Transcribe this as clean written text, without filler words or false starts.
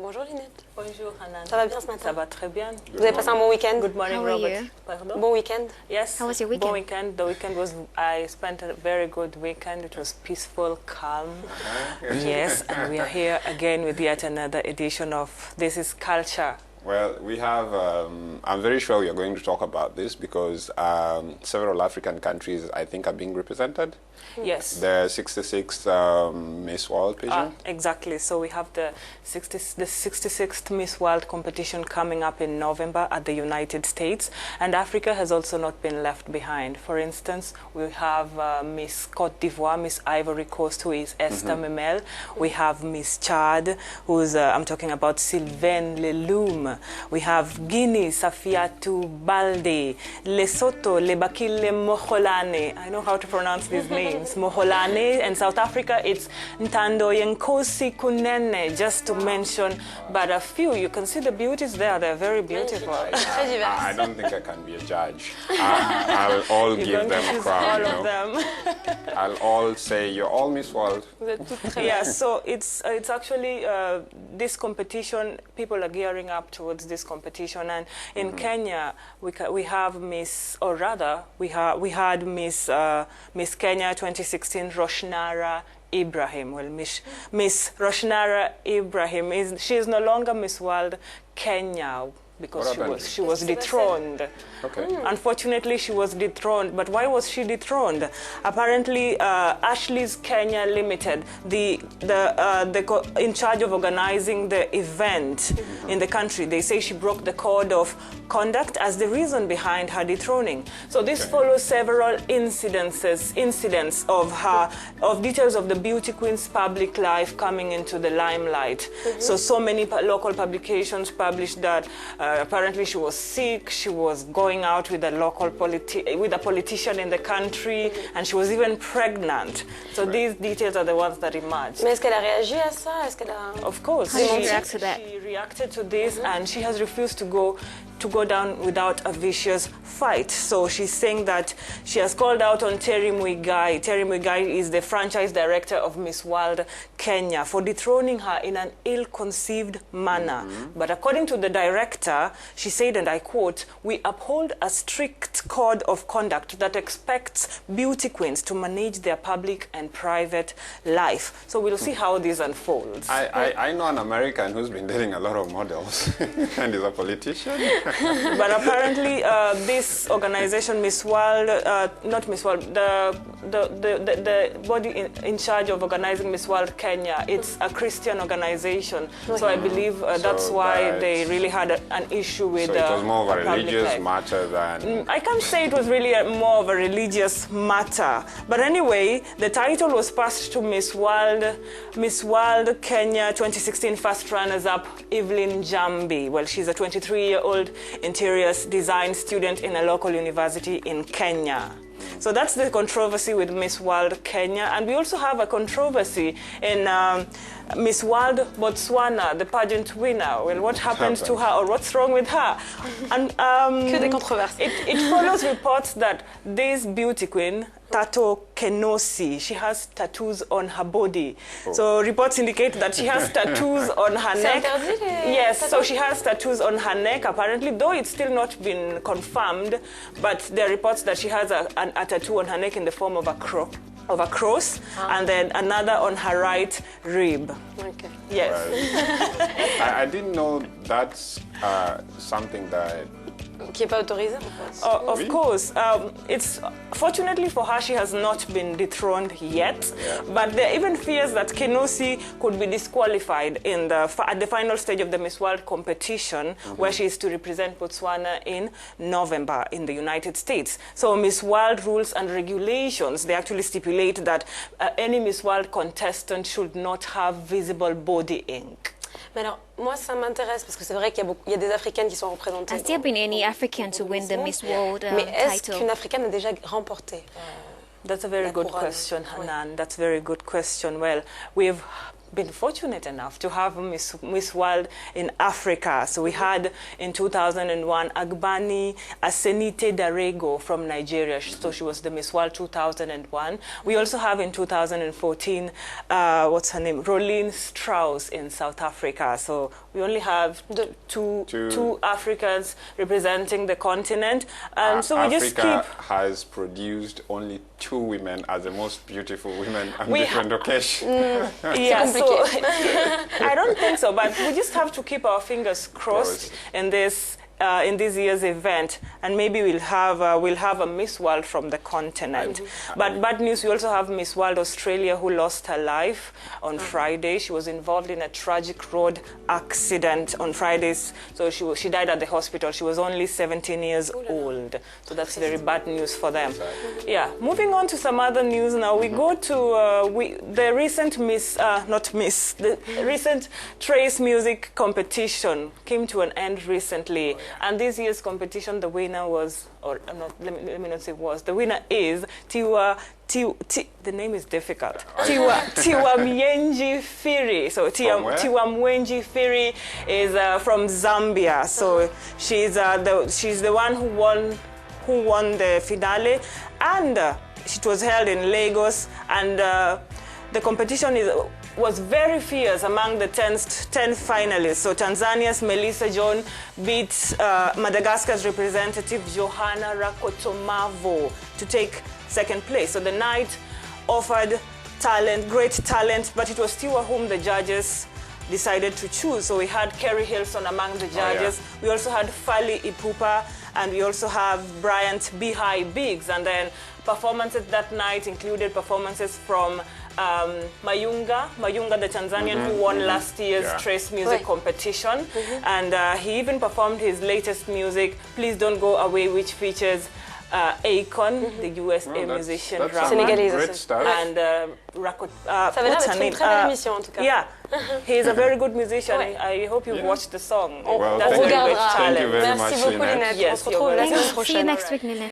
Bonjour Linnete. Bonjour Hanan. Ça va bien ce matin? Ça va très bien. Vous avez passé un bon week-end? Good morning, How are Robert. you? Pardon? Bon week-end? Yes. How was your weekend? Bon weekend. The weekend was, I spent a very good weekend. It was peaceful, calm. Yes, and we are here again with yet another edition of This is Culture. Well, we have, I'm very sure we are going to talk about this because several African countries, I think, are being represented. Yes. The 66th Miss World pageant. Exactly. So we have the 66th Miss World competition coming up in November at the United States. And Africa has also not been left behind. For instance, we have Miss Côte d'Ivoire, Miss Ivory Coast, who is Esther Memel. We have Miss Chad, who's, I'm talking about Sylvain Leloum. We have Guinea, Safiatou Balde. Lesotho, Lebakile Moholane. I know how to pronounce these names. Moholane. And South Africa, it's Ntando Yenkosi Kunene, just to mention but a few. You can see the beauties there. They're very beautiful. I don't think I can be a judge. I'll all give them a crown. All of them. I'll all say, you're all Miss World. Yeah, so it's actually this competition, people are gearing up towards this competition. And in Kenya, we have Miss, or rather, we had Miss Kenya 2016, Roshnara Ibrahim. Well, Miss Roshnara Ibrahim, she is no longer Miss World Kenya because she was dethroned. Okay. Unfortunately, she was dethroned. But why was she dethroned? Apparently, Ashley's Kenya Limited, in charge of organizing the event in the country, they say she broke the code of conduct as the reason behind her dethroning. So this follows several incidents of details of the beauty queen's public life coming into the limelight. So many local publications published that apparently she was sick, she was going out with a politician in the country, and she was even pregnant. So these details are the ones that emerged. Mais est-ce qu'elle a réagi à ça? Est-ce qu'elle a... Of course, she reacted to this, and she has refused to go down without a vicious fight. So she's saying that she has called out on Terry Muigai. Terry Muigai is the franchise director of Miss World Kenya for dethroning her in an ill-conceived manner. But according to the director, she said, and I quote, "We uphold a strict code of conduct that expects beauty queens to manage their public and private life." So we'll see how this unfolds. I know an American who's been dating a lot of models and is a politician. But apparently, this organization, Miss World, not Miss World, the body in charge of organizing Miss World Kenya, it's a Christian organization. So I believe that's why they really had an issue with. So it was more of a religious matter than. I can't say it was really more of a religious matter. But anyway, the title was passed to Miss World Kenya 2016 first runners-up Evelyn Jambi. Well, she's a 23-year-old interior design student in a local university in Kenya. So that's the controversy with Miss World Kenya. And we also have a controversy in Miss World Botswana, the pageant winner. Well, what happened to her, or what's wrong with her? And Que des controverses. It follows reports that this beauty queen, Tato Kenosi, she has tattoos on her body. So reports indicate that she has tattoos on her neck. Yes, so she has tattoos on her neck, apparently, though it's still not been confirmed. But there are reports that she has a tattoo on her neck in the form of a cross, and then another on her right rib. Okay. Yes. Right. I didn't know that's something that. Qui n'est pas autorisé, en fait. Of course. It's fortunately for her, she has not been dethroned yet. But there are even fears that Kenosi could be disqualified at the final stage of the Miss World competition, where she is to represent Botswana in November in the United States. So Miss World rules and regulations, they actually stipulate that any Miss World contestant should not have visible body ink. Mais alors, moi, ça m'intéresse parce que c'est vrai qu'il y a des Africaines qui sont représentées. Has there been any African to win the Miss World Mais est-ce title? qu'une Africaine a déjà remporté That's a very good question, Hanan. That's a very good question. Well, we've been fortunate enough to have Miss World in Africa. So we had in 2001 Agbani Asenite Darego from Nigeria. So she was the Miss World 2001. We also have in 2014, what's her name? Rolene Strauss in South Africa. So we only have two Africans representing the continent. And so we just keep... Africa has produced only 2 women as the most beautiful women on different occasions. Yeah, so I don't think so, but we just have to keep our fingers crossed in this year's event, and maybe we'll have a Miss World from the continent. But bad news, we also have Miss World Australia who lost her life on Friday. She was involved in a tragic road accident on Fridays, so she died at the hospital. She was only 17 years old, so that's very bad news for them. Yeah, moving on to some other news now. We go to the recent the recent Trace music competition came to an end recently. And this year's competition, the winner was, or not, let me not say was, the winner is the name is difficult. Tiwamwenji Firi. So Tiwamwenji Firi is from Zambia. So she's the one who won the finale, and it was held in Lagos, and the competition was very fierce among the 10 finalists. So Tanzania's Melissa John beat Madagascar's representative Johanna Rakotomavo to take second place. So the night offered great talent, but it was Tiwa whom the judges decided to choose. So we had Kerry Hilson among the judges. We also had Fali Ipupa, and we also have Bryant Bihai Biggs. And then performances that night included performances from Mayunga, the Tanzanian who won last year's Trace music competition. And he even performed his latest music, Please Don't Go Away, which features Akon, the USA musician, Sénégalais and Ça veut dire d'être une très belle émission en tout cas. Yeah, he's a very good musician. I hope you've watched the song. Well, That's a very great thank you very much, Merci beaucoup, Linnete. Yes, On se retrouve la semaine See you prochaine. next week, Linnete.